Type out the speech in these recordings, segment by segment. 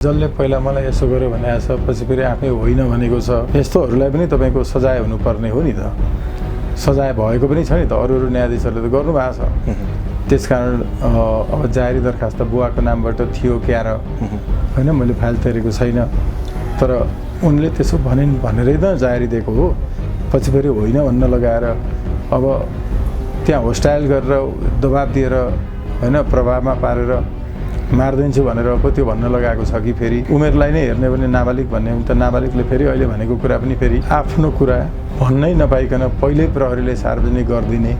जसले पहिला मलाई यसो गर्यो भने छ पछि फेरि आफै होइन भनेको छ यस्तोहरूलाई पनि तपाईँको सजाय हुनुपर्ने हो नि त। सजाय भएको पनि छ नि त, अरू न्यायाधीशहरूले त गर्नु भएको छ। त्यसकारण अब जारी दरखास्त बुवाको नामबाट थियो क्या र होइन, मैले फाइल तैरेको छैन, तर उनले त्यसो भनिन् भनेरै त जारी दिएको हो। पछि फेरि होइन भन्न लगाएर अब त्यहाँ होस्टाइल गरेर दबाब दिएर होइन प्रभावमा पारेर मार्दिन्छु भनेर पो त्यो भन्न लगाएको छ कि फेरि उमेरलाई नै हेर्ने भने नाबालिग भन्ने त नाबालिगले फेरि अहिले भनेको कुरा पनि फेरि आफ्नो कुरा भन्नै नपाइकन पहिल्यै प्रहरीले सार्वजनिक गरिदिने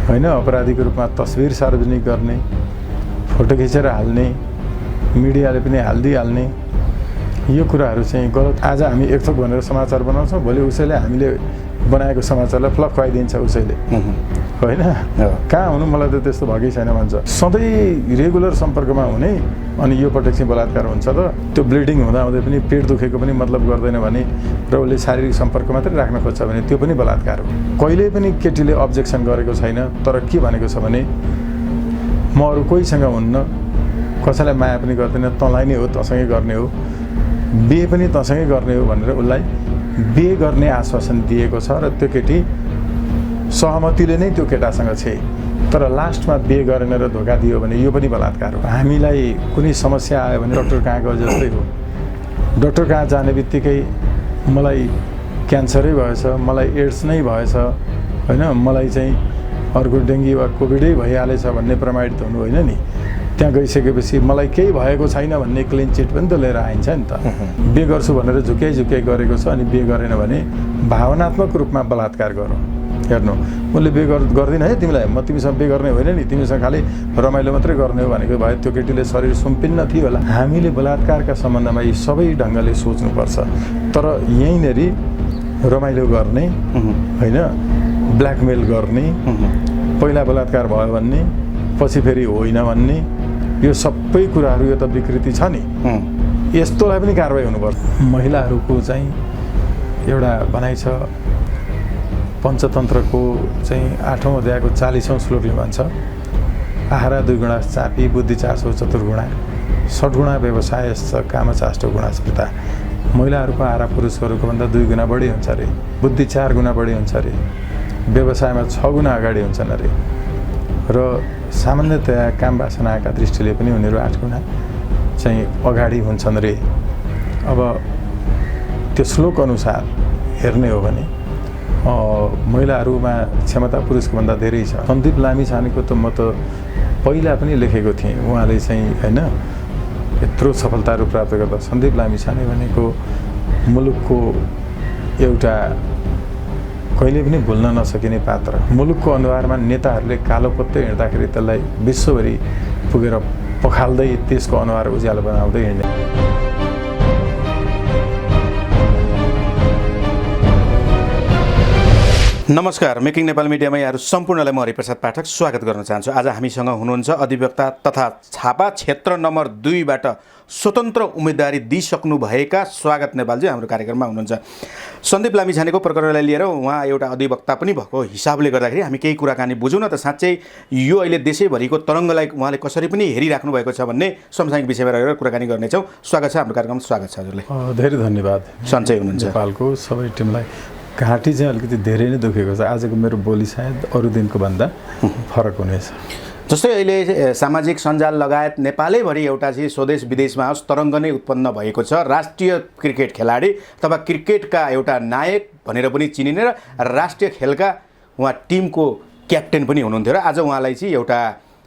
होइन, अपराधीको रूपमा तस्बिर सार्वजनिक गर्ने, फोटो खिचेर हाल्ने, मिडियाले पनि हालिदिइहाल्ने, यो कुराहरू चाहिँ गलत। आज हामी एक थोक भनेर समाचार बनाउँछौँ, भोलि उसैले हामीले बनाएको समाचारलाई फ्लप खुवाइदिन्छ उसैले होइन। कहाँ हुनु, मलाई त त्यस्तो भएकै छैन भन्छ। सधैँ रेगुलर सम्पर्कमा हुने अनि यो पटक चाहिँ बलात्कार हुन्छ त त्यो ब्लिडिङ हुँदाहुँदै पनि पेट दुखेको पनि मतलब गर्दैन भने र उसले शारीरिक सम्पर्क मात्रै राख्न खोज्छ भने त्यो पनि बलात्कार हो। कहिल्यै पनि केटीले अब्जेक्सन गरेको छैन, तर के भनेको छ भने म अरू कोहीसँग हुन्न, कसैलाई माया पनि गर्दैन, तँलाई नै हो, तँसँगै गर्ने हो, बिहे पनि तँसँगै गर्ने हो भनेर उसलाई बिहे गर्ने आश्वासन दिएको छ र त्यो केटी सहमतिले नै त्यो केटासँग छे, तर लास्टमा बिहे गरेन र धोका दियो भने यो पनि बलात्कार हो। हामीलाई कुनै समस्या आयो भने डक्टर कहाँ गयो जस्तै हो। डक्टर कहाँ जाने बित्तिकै मलाई क्यान्सरै भएछ, मलाई एड्स नै भएछ होइन, मलाई चाहिँ अर्को डेङ्गी वा कोभिडै भइहालेछ भन्ने प्रमाणित हुनु होइन नि। त्यहाँ गइसकेपछि मलाई केही भएको छैन भन्ने क्लिन चिट पनि त लिएर आइन्छ नि त। बिहे गर्छु भनेर झुक्याइ गरेको छ अनि बिहे गरेन भने भावनात्मक रूपमा बलात्कार गरौँ। हेर्नु, उसले बिहे गर्दिन है तिमीलाई, म तिमीसँग बिहे गर्ने होइन नि, तिमीसँग खालि रमाइलो मात्रै गर्ने हो भनेको भए त्यो केटीले शरीर सुम्पिन्न थियो होला। हामीले बलात्कारका सम्बन्धमा यी सबै ढङ्गले सोच्नुपर्छ, तर यहीँनेरि रमाइलो गर्ने होइन, ब्ल्याकमेल गर्ने, पहिला बलात्कार भयो भन्ने पछि फेरि होइन भन्ने, यो सबै कुराहरू यो त विकृति छ नि। यस्तोलाई पनि कारवाही हुनुपर्छ। महिलाहरूको चाहिँ एउटा भनाइ छ, पञ्चतन्त्रको चाहिँ 8औं अध्यायको 40औं श्लोकले भन्छ, आहारा 2 गुणा चापी बुद्धि 400 चतुर्गुणा षड्गुणा व्यवसाय काम 400 गुणा स्मृता। महिलाहरूको आहारा पुरुषहरूको भन्दा 2 गुणा बढी हुन्छ अरे, बुद्धि 4 गुणा बढी हुन्छ अरे, व्यवसायमा 6 गुणा अगाडि हुन्छन् अरे, र सामान्यतया काम वासनाका दृष्टिले पनि उनीहरू 8 गुणा चाहिँ अगाडि हुन्छन् रे। अब त्यो श्लोक अनुसार हेर्ने हो भने महिलाहरूमा क्षमता पुरुषको भन्दा धेरै छ। सन्दीप लामिछानेको त म त पहिला पनि लेखेको थिएँ, उहाँले चाहिँ होइन यत्रो सफलताहरू प्राप्त गर्दा सन्दीप लामिछाने भनेको मुलुकको एउटा कहिले पनि भुल्न नसकिने पात्र। मुलुकको अनुहारमा नेताहरूले कालो पत्ते हिँड्दाखेरि त्यसलाई विश्वभरि पुगेर पखाल्दै त्यसको अनुहार उज्यालो बनाउँदै हिँड्ने। नमस्कार, मेकिङ नेपाल मिडियामा यहाँहरू सम्पूर्णलाई म हरिप्रसाद पाठक स्वागत गर्न चाहन्छु। आज हामीसँग हुनुहुन्छ अधिवक्ता तथा झापा क्षेत्र नम्बर 2 बाट स्वतन्त्र उम्मेदवारी दिइसक्नु भएका स्वागत नेपालजी हाम्रो कार्यक्रममा हुनुहुन्छ। सन्दीप लामिछानेको प्रकरणलाई लिएर उहाँ एउटा अधिवक्ता पनि भएको हिसाबले गर्दाखेरि हामी केही कुराकानी बुझौँ न त साँच्चै यो अहिले देशैभरिको तरङ्गलाई उहाँले कसरी पनि हेरिराख्नु भएको छ भन्ने समसामयिक विषयमा रहेर कुराकानी गर्नेछौँ। स्वागत छ हाम्रो कार्यक्रममा। स्वागत छ हजुरलाई। धेरै धन्यवाद। सन्चै हुनुहुन्छ? नेपालको सबै टिमलाई। घाँटी चाहिँ अलिकति धेरै नै दुखेको छ, आजको मेरो बोली सायद अरू दिनको भन्दा फरक हुनेछ। जस्तै अहिले सामाजिक सञ्जाल लगायत नेपालैभरि एउटा चाहिँ स्वदेश विदेशमा होस् तरङ्ग नै उत्पन्न भएको छ। राष्ट्रिय क्रिकेट खेलाडी अथवा क्रिकेटका एउटा नायक भनेर पनि चिनिने र राष्ट्रिय खेलका उहाँ टिमको क्याप्टेन पनि हुनुहुन्थ्यो र आज उहाँलाई चाहिँ एउटा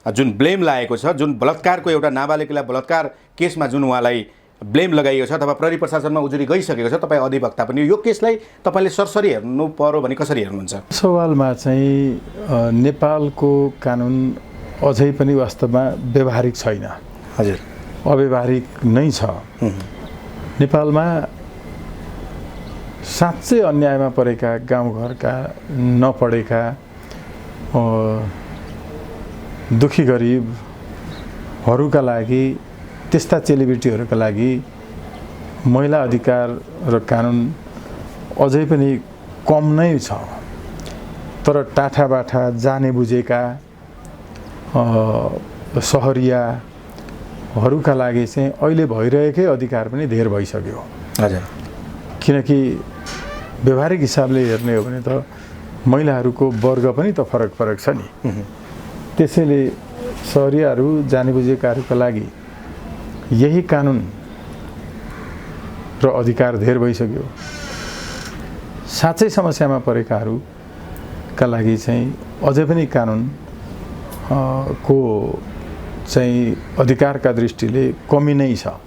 जुन ब्लेम लागेको छ, जुन बलात्कारको एउटा नाबालिगलाई बलात्कार केसमा जुन उहाँलाई ब्लेम लगाइएको छ अथवा प्रहरी प्रशासनमा उजुरी गइसकेको छ, तपाईँ अधिवक्ता पनि यो केसलाई तपाईँले सरसरी हेर्नु पर्यो भने कसरी हेर्नुहुन्छ? सवालमा चाहिँ नेपालको कानुन अझै पनि वास्तवमा व्यवहारिक छैन। हजुर, अव्यवहारिक नै छ। नेपालमा साँच्चै अन्यायमा परेका गाउँघरका नपढेका दुखी गरिबहरूका लागि, त्यस्ता चेलीबेटीहरूका लागि महिला अधिकार र कानुन अझै पनि कम नै छ। तर टाठाबाठा जाने बुझेका सहरिया हरूका लागि चाहिँ अहिले भइरहेकै अधिकार पनि धेर भइसक्यो। हजुर। किनकि व्यवहारिक हिसाबले हेर्ने हो भने त महिलाहरूको वर्ग पनि त फरक फरक छ नि। त्यसैले सहरियाहरू जानेबुझेकाहरूका लागि यही कानुन र अधिकार धेर भइसक्यो। साँच्चै समस्यामा परेकाहरूका लागि चाहिँ अझै पनि कानुन को चाहिँ अधिकारका दृष्टिले कमी नै छ।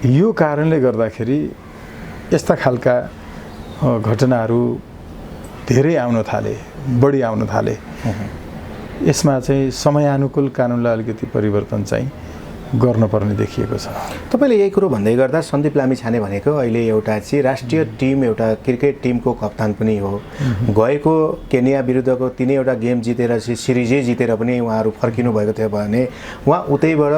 यो कारणले गर्दाखेरि यस्ता खालका घटनाहरू धेरै आउन थाले, बढी आउन थाले। यसमा चाहिँ समयानुकूल कानुनलाई अलिकति परिवर्तन चाहिँ गर्नुपर्ने देखिएको छ। तपाईँले यही कुरो भन्दै गर्दा सन्दीप लामिछाने भनेको अहिले एउटा चाहिँ राष्ट्रिय टिम, एउटा क्रिकेट टिमको कप्तान पनि हो। गएको केन्या विरुद्धको 3वटा गेम जितेर सिरिजै जितेर पनि उहाँहरू फर्किनु भएको थियो भने उहाँ उतैबाट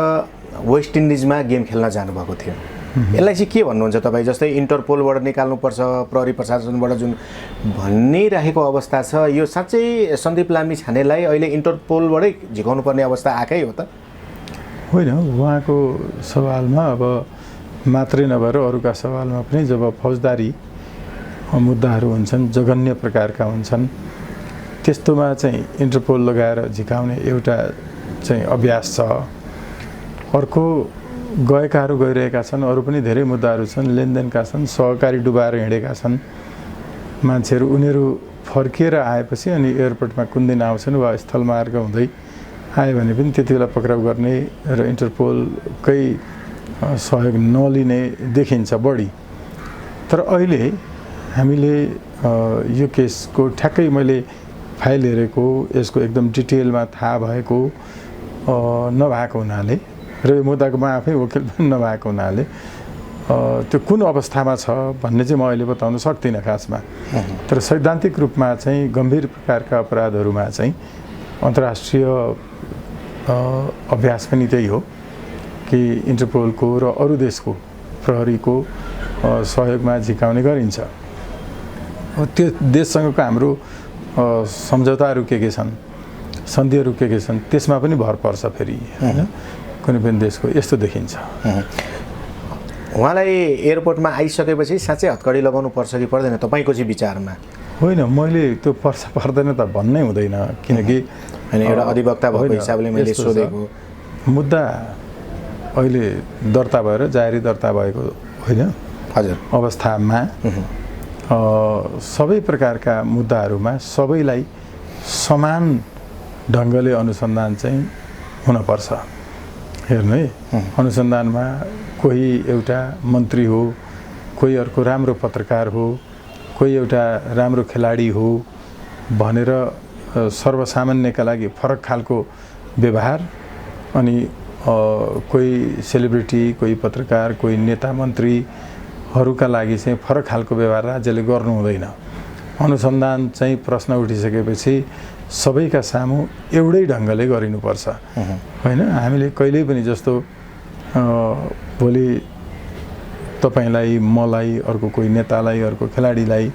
वेस्ट इन्डिजमा गेम खेल्न जानुभएको थियो। यसलाई चाहिँ के भन्नुहुन्छ तपाईँ? जस्तै इन्टरपोलबाट निकाल्नुपर्छ, प्रहरी प्रशासनबाट जुन भनिरहेको अवस्था छ, यो साँच्चै सन्दीप लामिछानेलाई अहिले इन्टरपोलबाटै झिकाउनु पर्ने अवस्था आएकै हो त? होइन, उहाँको सवालमा अब मात्रै नभएर अरूका सवालमा पनि जब फौजदारी मुद्दाहरू हुन्छन्, जघन्य प्रकारका हुन्छन्, त्यस्तोमा चाहिँ इन्टरपोल लगाएर झिकाउने एउटा चाहिँ अभ्यास छ। अर्को गएकाहरू गइरहेका छन्, अरू पनि धेरै मुद्दाहरू छन्, लेनदेनका छन्, सहकारी डुबाएर हिँडेका छन् मान्छेहरू। उनीहरू फर्किएर आएपछि अनि एयरपोर्टमा कुन दिन आउँछन् वा स्थलमार्ग हुँदै आयो भने पनि त्यति बेला पक्राउ गर्ने र इन्टरपोलकै सहयोग नलिने देखिन्छ बढी। तर अहिले हामीले यो केसको ठ्याक्कै मैले फाइल हेरेको, यसको एकदम डिटेलमा थाहा भएको नभएको हुनाले र यो मुद्दाको म आफै वकिल पनि नभएको हुनाले त्यो कुन अवस्थामा छ भन्ने चाहिँ म अहिले बताउन सक्दिनँ खासमा। तर सैद्धान्तिक रूपमा चाहिँ गम्भीर प्रकारका अपराधहरूमा चाहिँ अन्तर्राष्ट्रिय अभ्यास पनि त्यही हो कि इन्टरपोलको र अरू देशको प्रहरीको सहयोगमा झिकाउने गरिन्छ। त्यो देशसँगको हाम्रो सम्झौताहरू के छन्, सन्धिहरू के छन्, त्यसमा पनि भर पर्छ फेरि, होइन? कुनै पनि देशको यस्तो देखिन्छ। उहाँलाई एयरपोर्टमा आइसकेपछि साँच्चै हतकडी लगाउनु पर्छ कि पर्दैन तपाईँको चाहिँ विचारमा? होइन, मैले त्यो पर्छ पर्दैन त भन्नै हुँदैन, किनकि होइन, एउटा अधिवक्ता भएको हिसाबले मैले सोधेको। मुद्दा अहिले दर्ता भएर जाहेरी दर्ता भएको होइन हजुर अवस्थामा सबै प्रकारका मुद्दाहरूमा सबैलाई समान ढङ्गले अनुसन्धान चाहिँ हुनपर्छ। हेर्नु है, अनुसन्धानमा कोही एउटा मन्त्री हो, कोही अर्को राम्रो पत्रकार हो, कोही एउटा राम्रो खेलाडी हो भनेर सर्वसामान्यका लागि फरक खालको व्यवहार, अनि कोही सेलिब्रिटी, कोही पत्रकार, कोही नेता मन्त्रीहरूका लागि चाहिँ फरक खालको व्यवहार राज्यले गर्नु हुँदैन। अनुसन्धान चाहिँ प्रश्न उठिसकेपछि सबैका सामु एउटै ढङ्गले गरिनुपर्छ, होइन? हामीले कहिल्यै पनि जस्तो भोलि तपाईँलाई, मलाई, अर्को कोही नेतालाई, अर्को खेलाडीलाई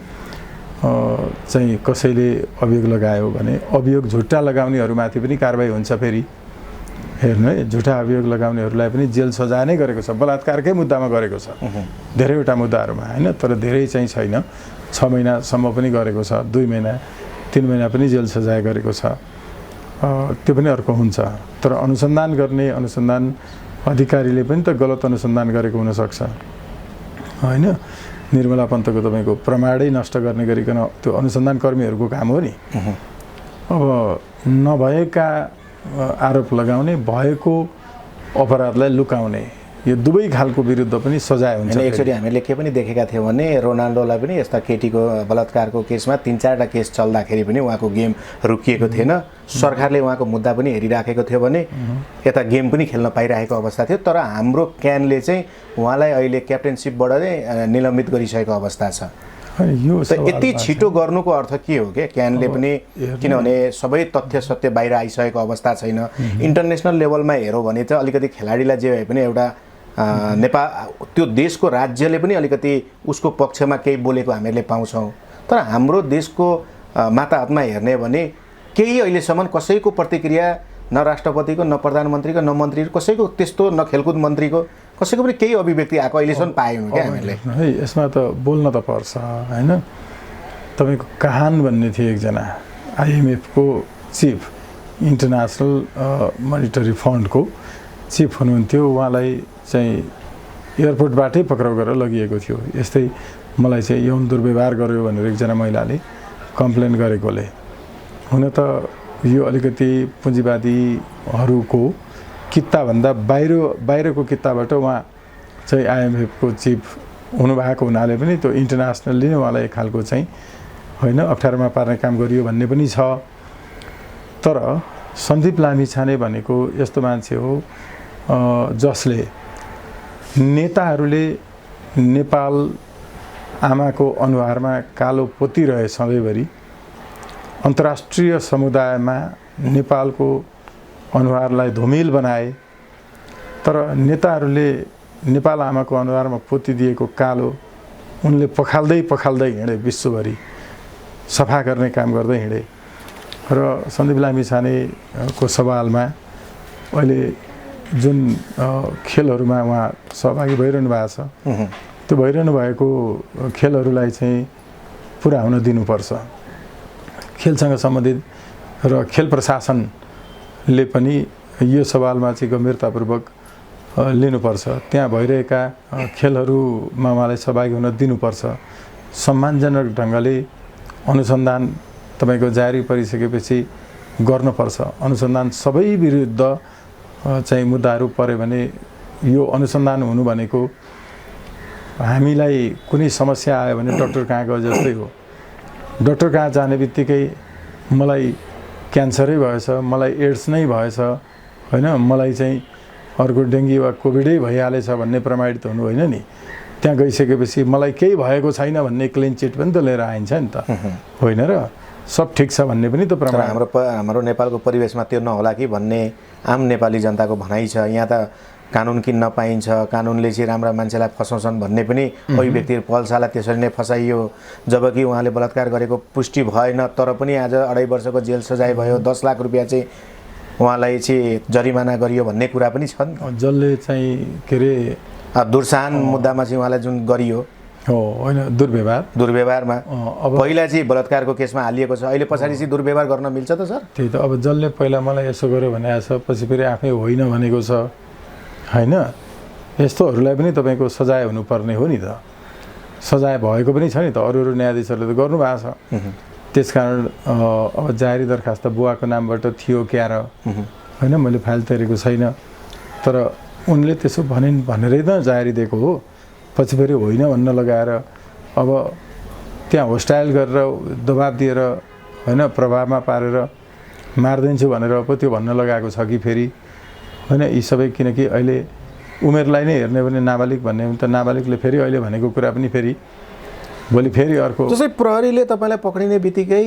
चाहिँ कसैले अभियोग लगायो भने अभियोग झुट्टा लगाउनेहरूमाथि पनि कारबाही हुन्छ। फेरि हेर्नु है, झुटा अभियोग लगाउनेहरूलाई पनि जेल सजाय नै गरेको छ, बलात्कारकै मुद्दामा गरेको छ धेरैवटा मुद्दाहरूमा, होइन? तर धेरै चाहिँ छैन, 6 महिनासम्म पनि गरेको छ, 2 महिना 3 महिना पनि जेल सजाय गरेको छ, त्यो पनि अर्को हुन्छ। तर अनुसन्धान गर्ने अनुसन्धान अधिकारीले पनि त गलत अनुसन्धान गरेको हुनसक्छ, होइन? निर्मला पन्तको तपाईँको प्रमाणै नष्ट गर्ने गरिकन त्यो अनुसन्धान कर्मीहरूको काम हो नि। अब नभएका आरोप लगाउने, भएको अपराधलाई लुकाउने, यो दुवै खालको विरुद्ध पनि सजाय हुन्छ। एकचोटि हामीले के पनि देखेका थियौँ भने रोनाल्डोलाई पनि यस्ता केटीको बलात्कारको केसमा 3-4टा केस चल्दाखेरि पनि उहाँको गेम रोकिएको थिएन। सरकारले उहाँको मुद्दा पनि हेरिराखेको थियो भने यता गेम पनि खेल्न पाइरहेको अवस्था थियो। तर हाम्रो क्यानले चाहिँ उहाँलाई अहिले क्याप्टेनसिपबाट नै निलम्बित गरिसकेको अवस्था छ। यो यति छिटो गर्नुको अर्थ के हो क्या क्यानले पनि? किनभने सबै तथ्य सत्य बाहिर आइसकेको अवस्था छैन। इन्टरनेसनल लेभलमा हेरौँ भने त अलिकति खेलाडीलाई जे भए पनि एउटा नेपाल त्यो देशको राज्यले पनि अलिकति उसको पक्षमा केही बोलेको हामीले पाउँछौँ। तर हाम्रो देशको माताहतमा हेर्ने भने केही अहिलेसम्म कसैको प्रतिक्रिया न राष्ट्रपतिको न प्रधानमन्त्रीको न मन्त्री कसैको त्यस्तो न खेलकुद मन्त्रीको कसैको पनि केही अभिव्यक्ति आएको अहिलेसम्म पाएनौँ क्या हामीले है। यसमा त बोल्न त पर्छ होइन। तपाईँको कहान भन्ने थिए एकजना आइएमएफको चिफ, इन्टरनेसनल मोनिटरी फन्डको चिफ हुनुहुन्थ्यो। उहाँलाई चाहिँ एयरपोर्टबाटै पक्राउ गरेर लगिएको थियो। यस्तै मलाई चाहिँ यौन दुर्व्यवहार गर्यो भनेर एकजना महिलाले कम्प्लेन गरेकोले। हुन त यो अलिकति पुँजीवादीहरूको कित्ताभन्दा बाहिरको कित्ताबाट उहाँ चाहिँ आइएमएफको चिफ हुनुभएको हुनाले पनि त्यो इन्टरनेसनल्ली नै उहाँलाई एक खालको चाहिँ होइन अप्ठ्यारोमा पार्ने काम गरियो भन्ने पनि छ। तर सन्दीप लामिछाने भनेको यस्तो मान्छे हो जसले नेताहरूले नेपाल आमाको अनुहारमा कालो पोतिरहे सधैँभरि अन्तर्राष्ट्रिय समुदायमा नेपालको अनुहारलाई धुमिल बनाए। तर नेताहरूले नेपाल आमाको अनुहारमा पोतिदिएको कालो उनले पखाल्दै हिँडे, विश्वभरि सफा गर्ने काम गर्दै हिँडे। र सन्दीप लामिछानेको सवालमा अहिले जुन खेलहरूमा उहाँ सहभागी भइरहनु भएको छ त्यो भइरहनु भएको खेलहरूलाई चाहिँ पुरा हुन दिनुपर्छ। खेलसँग सम्बन्धित र खेल प्रशासनले पनि यो सवालमा चाहिँ गम्भीरतापूर्वक लिनुपर्छ। त्यहाँ भइरहेका खेलहरूमा उहाँलाई सहभागी हुन दिनुपर्छ। सम्मानजनक ढङ्गले अनुसन्धान तपाईँको जारी परिसकेपछि गर्नुपर्छ। अनुसन्धान सबै विरुद्ध चाहिँ मुद्दाहरू पऱ्यो भने यो अनुसन्धान हुनु भनेको हामीलाई कुनै समस्या आयो भने डक्टर कहाँ गयो जस्तै हो। डक्टर कहाँ जाने बित्तिकै मलाई क्यान्सरै भएछ, मलाई एड्स नै भएछ होइन, मलाई चाहिँ अर्को डेङ्गी वा कोभिडै भइहालेछ भन्ने प्रमाणित हुनु होइन नि। त्यहाँ गइसकेपछि मलाई केही भएको छैन भन्ने क्लिन चिट पनि त लिएर आइन्छ नि त होइन र सब ठिक छ भन्ने पनि त प्रमाण। हाम्रो नेपालको परिवेशमा त्यो नहोला कि भन्ने आम नेपाली जनताको भनाइ छ। यहाँ त कानुन किन्न पाइन्छ, कानुनले चाहिँ राम्रा मान्छेलाई फसाउँछन् भन्ने पनि अभिव्यक्ति पल्सालाई त्यसरी नै फसाइयो। जबकि उहाँले बलात्कार गरेको पुष्टि भएन तर पनि आज 2.5 वर्षको जेल सजाय भयो, 10 लाख रुपियाँ चाहिँ उहाँलाई चाहिँ जरिमाना गरियो भन्ने कुरा पनि छ नि। जसले चाहिँ के अरे दुर्सान मुद्दामा चाहिँ उहाँलाई जुन गरियो हो होइन दुर्व्यवहारमा अब पहिला चाहिँ बलात्कारको केसमा हालिएको छ, अहिले पछाडि चाहिँ दुर्व्यवहार गर्न मिल्छ त सर? त्यही त। अब जसले पहिला मलाई यसो गर्यो भने छ पछि फेरि आफै होइन भनेको छ होइन। यस्तोहरूलाई पनि तपाईँको सजाय हुनुपर्ने हो नि त। सजाय भएको पनि छ नि त, अरू न्यायाधीशहरूले त गर्नुभएको छ। त्यसकारण अब जारी दरखास्त बुवाको नामबाट थियो क्या र होइन, मैले फाइल तयारीको छैन। तर उनले त्यसो भनिन् भनेरै त जारी दिएको हो। पछि फेरि होइन भन्न लगाएर अब त्यहाँ होस्टाइल गरेर दबाब दिएर होइन प्रभावमा पारेर मारिदिन्छु भनेर पो त्यो भन्न लगाएको छ कि फेरि होइन। यी सबै किनकि अहिले उमेरलाई नै हेर्ने भने नाबालिग भन्ने त नाबालिगले फेरि अहिले भनेको कुरा पनि फेरि भोलि फेरि अर्को। जस्तै प्रहरीले तपाईँलाई पक्रिने बित्तिकै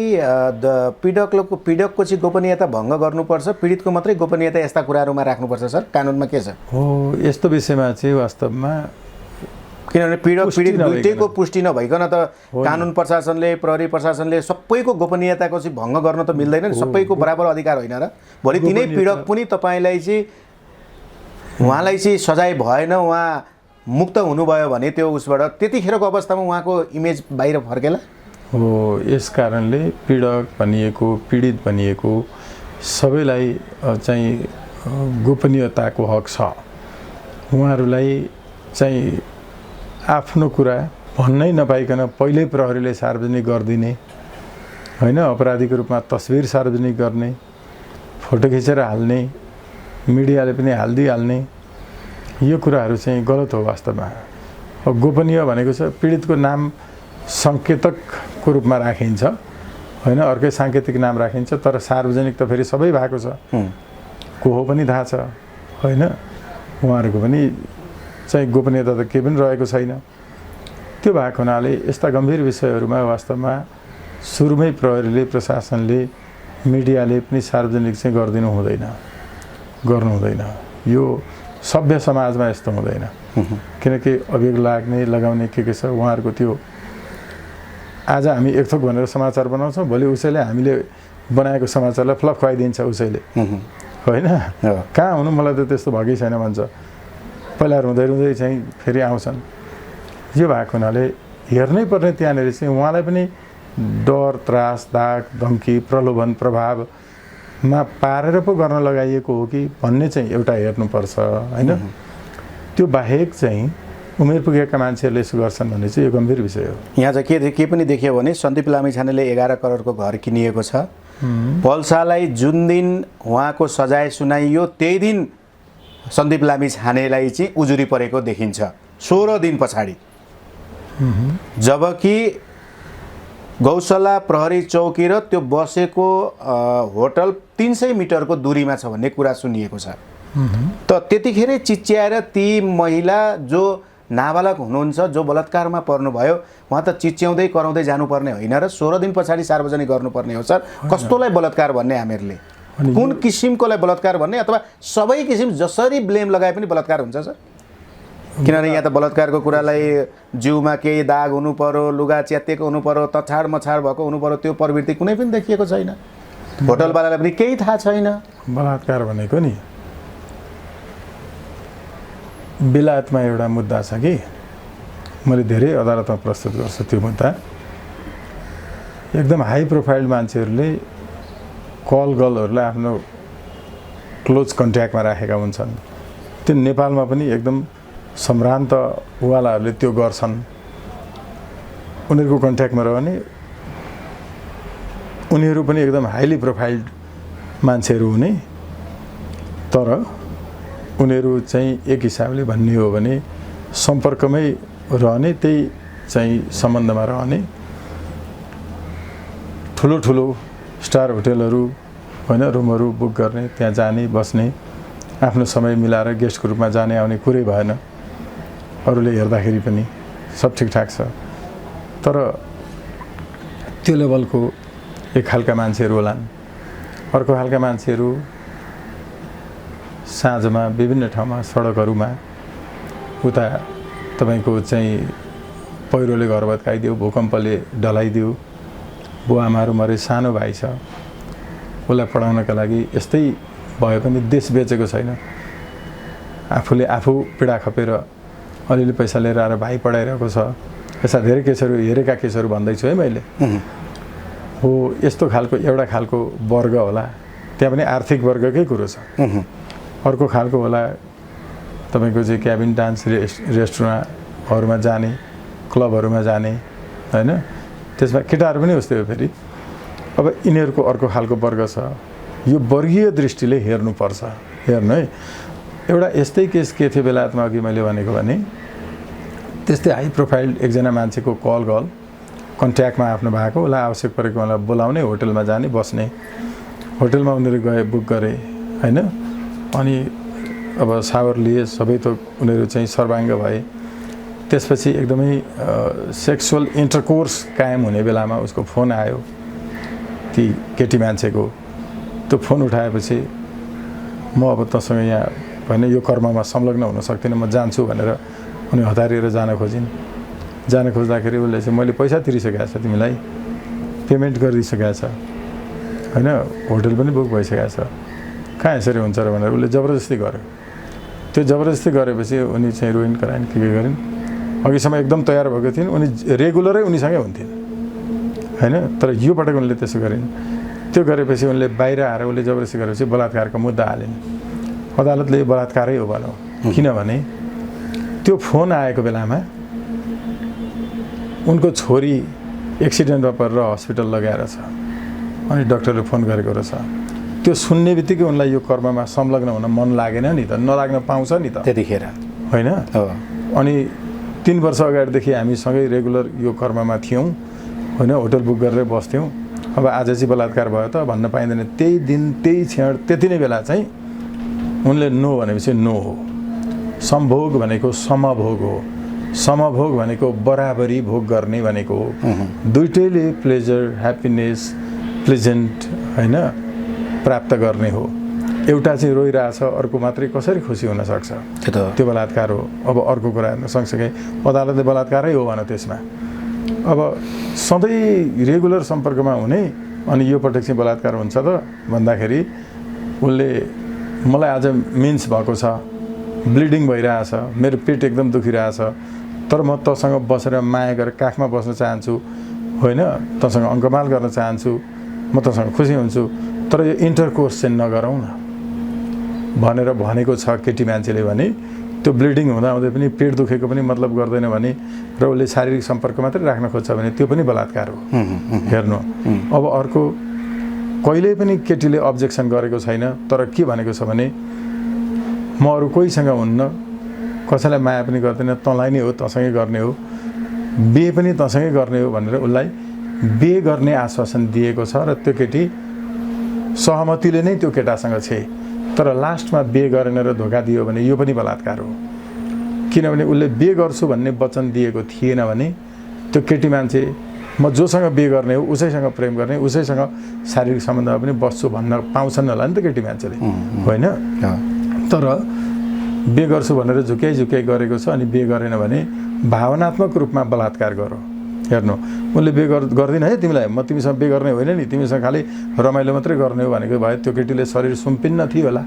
पीडकको चाहिँ गोपनीयता भङ्ग गर्नुपर्छ, पीडितको मात्रै गोपनीयता यस्ता कुराहरूमा राख्नुपर्छ सर? कानुनमा के छ? हो यस्तो विषयमा चाहिँ वास्तवमा किनभने पीडित दुईटैको पुष्टि नभइकन त कानुन प्रशासनले प्रहरी प्रशासनले सबैको गोपनीयताको चाहिँ भङ्ग गर्न त मिल्दैन नि। सबैको बराबर अधिकार होइन र? भोलि तिनै पीडक पनि तपाईँलाई चाहिँ उहाँलाई चाहिँ सजाय भएन, उहाँ मुक्त हुनुभयो भने त्यो उसबाट त्यतिखेरको अवस्थामा उहाँको इमेज बाहिर फर्केला हो। यस कारणले पीडक भनिएको पीडित भनिएको सबैलाई चाहिँ गोपनीयताको हक छ। उहाँहरूलाई चाहिँ आफ्नो कुरा भन्नै नपाइकन पहिल्यै प्रहरीले सार्वजनिक गरिदिने होइन, अपराधीको रूपमा तस्बिर सार्वजनिक गर्ने, फोटो खिचेर हाल्ने, मिडियाले पनि हालिदिइहाल्ने, यो कुराहरू चाहिँ गलत हो वास्तवमा। अब गोपनीय भनेको छ पीडितको नाम सङ्केतकको रूपमा राखिन्छ होइन, अर्कै साङ्केतिक नाम राखिन्छ। तर सार्वजनिक त फेरि सबै भएको छ, को हो पनि थाहा छ होइन। उहाँहरूको पनि चाहिँ गोपनीयता त केही पनि रहेको छैन। त्यो भएको हुनाले यस्ता गम्भीर विषयहरूमा वास्तवमा सुरुमै प्रहरीले प्रशासनले मिडियाले पनि सार्वजनिक चाहिँ गर्नु हुँदैन। यो सभ्य समाजमा यस्तो हुँदैन। किनकि अभियोग लाग्ने लगाउने के छ उहाँहरूको त्यो आज हामी एक थोक भनेर समाचार बनाउँछौँ, भोलि उसैले हामीले बनाएको समाचारलाई फ्लप खुवाइदिन्छ उसैले होइन कहाँ हुनु मलाई त त्यस्तो भएकै छैन भन्छ पहिला रुँदै रुँदै चाहिँ फेरि आउँछन् यो भएको हुनाले हेर्नै पर्ने त्यहाँनिर चाहिँ उहाँलाई पनि डर त्रास दाग धम्की प्रलोभन प्रभावमा पारेर पो गर्न लगाइएको हो कि भन्ने चाहिँ एउटा हेर्नुपर्छ होइन त्यो बाहेक चाहिँ उमेर पुगेका मान्छेहरूले यसो गर्छन् भन्ने चाहिँ यो गम्भीर विषय हो यहाँ चाहिँ के पनि देखियो भने सन्दीप लामिछानेले 11 करोडको घर किनिएको छ पल्सालाई जुन दिन उहाँको सजाय सुनाइयो त्यही दिन सन्दीप लामिछानेलाई चाहिँ उजुरी परेको देखिन्छ 16 दिन पछाडि जबकि गौशाला प्रहरी चौकी र त्यो बसेको होटल 300 मिटरको दूरीमा छ भन्ने कुरा सुनिएको छ त त्यतिखेरै चिच्याएर ती महिला जो नाबालक हुनुहुन्छ जो बलात्कारमा पर्नुभयो उहाँ त चिच्याउँदै कराउँदै जानुपर्ने होइन र 16 दिन पछाडि सार्वजनिक गर्नुपर्ने हो सर कस्तोलाई बलात्कार भन्ने हामीहरूले कुन किसिमकोलाई बलात्कार भन्ने अथवा सबै किसिम जसरी ब्लेम लगाए पनि बलात्कार हुन्छ सर किनभने यहाँ त बलात्कारको कुरालाई जिउमा केही दाग हुनु पर्यो लुगा च्यातिएको हुनु पर्यो तछाड मछाड भएको हुनु पर्यो त्यो प्रवृत्ति कुनै पनि देखिएको छैन होटलवालालाई पनि केही थाहा छैन बलात्कार भनेको नि बेलायतमा एउटा मुद्दा छ कि मैले धेरै अदालतमा प्रस्तुत गर्छु त्यो मुद्दा एकदम हाई प्रोफाइल मान्छेहरूले कल गर्लहरूलाई आफ्नो क्लोज कन्ट्याक्टमा राखेका हुन्छन् त्यो नेपालमा पनि एकदम सम्भ्रान्तवालाहरूले त्यो गर्छन् उनीहरूको कन्ट्याक्टमा रहने उनीहरू पनि एकदम हाइली प्रोफाइल्ड मान्छेहरू हुने तर उनीहरू चाहिँ एक हिसाबले भन्ने हो भने सम्पर्कमै रहने त्यही चाहिँ सम्बन्धमा रहने ठुलो ठुलो स्टार होटलहरू होइन रुमहरू बुक गर्ने त्यहाँ जाने बस्ने आफ्नो समय मिलाएर गेस्टको रूपमा जाने आउने कुरै भएन अरूले हेर्दाखेरि पनि सब ठिकठाक छ तर त्यो लेभलको एक खालका मान्छेहरू होलान् अर्को खालका मान्छेहरू साँझमा विभिन्न ठाउँमा सडकहरूमा उता तपाईको चाहिँ पहिरोले घर भत्काइदियो भूकम्पले डलाइदियो बुवामाहरू मरे सानो भाइ छ उसलाई पढाउनका लागि यस्तै भए पनि देश बेचेको छैन आफूले आफू पीडा खपेर अलिअलि पैसा लिएर आएर भाइ पढाइरहेको छ यस्ता धेरै केसहरू हेरेका केसहरू भन्दैछु है मैले हो यस्तो खालको एउटा खालको वर्ग होला त्यहाँ पनि आर्थिक वर्गकै कुरो छ अर्को खालको होला तपाईको चाहिँ क्याबिन डान्स रेस्टुरेन्टहरूमा जाने क्लबहरूमा जाने हैन त्यसमा केटाहरू पनि उस्तै हो फेरि अब यिनीहरूको अर्को खालको वर्ग छ यो वर्गीय दृष्टिले हेर्नुपर्छ हेर्नु है एउटा यस्तै केस के थियो बेलायतमा अघि मैले भनेको भने त्यस्तै हाई प्रोफाइल एकजना मान्छेको कल कन्ट्याक्टमा आफ्नो भएको उसलाई आवश्यक परेको मलाई बोलाउने होटलमा जाने बस्ने होटलमा उनीहरू गए बुक गरे हैन अनि अब सावर लिए सबै त उनीहरू चाहिँ सर्वाङ्ग भए त्यसपछि एकदमै सेक्सुअल इन्टरकोर्स कायम हुने बेलामा उसको फोन आयो ती केटी मान्छेको त्यो फोन उठाएपछि म अब तसँग यहाँ होइन यो कर्ममा संलग्न हुन सक्दिनँ म जान्छु भनेर उनी हतारिएर जान खोज्दाखेरि उसले चाहिँ मैले पैसा तिरिसकेको छ तिमीलाई पेमेन्ट गरिदिइसकेको छ होइन होटल पनि बुक भइसकेको छ कहाँ यसरी हुन्छ र भनेर उसले जबरजस्ती गर्यो त्यो जबरजस्ती गरेपछि उनी चाहिँ रोइन कराइन् के गरिन् अघिसम्म एकदम तयार भएको थिइन् उनी रेगुलरै उनीसँगै हुन्थिन् हैन तर यो पटक उनले त्यसो गरिन् त्यो गरेपछि उनले बाहिर आएर उसले जबरजस्ती गरेपछि बलात्कारको मुद्दा हालिन् अदालतले बलात्कारै हो भन्यो किनभने त्यो फोन आएको बेलामा उनको छोरी एक्सिडेन्टमा परेर हस्पिटल लगाएर छ अनि डाक्टरले फोन गरेको रहेछ त्यो सुन्ने बित्तिकै उनलाई यो कर्ममा संलग्न हुन मन लागेन नि त नलाग्न पाउँछ नि त त्यतिखेर हैन अनि 3 वर्ष अगाडिदेखि हामी सँगै रेगुलर यो कर्ममा थियौं हैन होटल बुक गरेर बस्थ्यौं अब आज चाहिँ बलात्कार भयो त भन्न पाइँदैन त्यही दिन त्यही क्षण त्यति नै बेला चाहिँ उनले नो भनेपछि नो हो सम्भोग भनेको समभोग हो समभोग भनेको बराबरी भोग गर्ने भनेको हो दुईटैले प्लेजर ह्याप्पिनेस प्लेजेन्ट हैन प्राप्त गर्ने हो एउटा चाहिँ रोइरहेछ अर्को मात्रै कसरी खुसी हुन सक्छ त्यो बलात्कार हो अब अर्को कुरा हेर्नु सँगसँगै अदालतले बलात्कारै हो भन त्यसमा अब सधैँ रेगुलर सम्पर्कमा हुने अनि यो पटक चाहिँ बलात्कार हुन्छ त भन्दाखेरि उनले मलाई आज मिन्स भएको छ, ब्लिडिङ भइरहेछ, मेरो पेट एकदम दुखिरहेछ, तर म तँसँग बसेर माया गरेर काखमा बस्न चाहन्छु होइन, तँसँग अङ्कमाल गर्न चाहन्छु, म तँसँग खुसी हुन्छु, तर यो इन्टरकोर्स चाहिँ नगरौँ न भनेर भनेको छ केटी मान्छेले भने त्यो ब्लिडिङ हुँदाहुँदै पनि पेट दुखेको पनि मतलब गर्दैन भने र उसले शारीरिक सम्पर्क मात्रै राख्न खोज्छ भने त्यो पनि बलात्कार हो। हेर्नु अब अर्को कहिल्यै पनि केटीले अब्जेक्सन गरेको छैन, तर के भनेको छ भने म अरू कोहीसँग हुन्न, कसैलाई माया पनि गर्दैन, तँलाई नै हो, तँसँगै गर्ने हो, बिहे पनि तँसँगै गर्ने हो भनेर उसलाई बिहे गर्ने आश्वासन दिएको छ र त्यो केटी सहमतिले नै त्यो केटासँग छे, तर लास्टमा बिहे गरेन र धोका दियो भने यो पनि बलात्कार हो। किनभने उसले बिहे गर्छु भन्ने वचन दिएको थिएन भने त्यो केटी मान्छे म जोसँग बिहे गर्ने हो, उसैसँग प्रेम गर्ने, उसैसँग शारीरिक सम्बन्धमा पनि बस्छु भन्न पाउँछन् होला नि त केटी मान्छेले होइन। तर बिहे गर्छु भनेर झुक्याइ गरेको छ अनि बिहे गरेन भने भावनात्मक रूपमा बलात्कार गरो। हेर्नु उसले बिहे गर्दिन है तिमीलाई, म तिमीसँग बिहे गर्ने होइन नि, तिमीसँग खालि रमाइलो मात्रै गर्ने हो भनेको भए त्यो केटीले शरीर सुम्पिन्न थियो होला,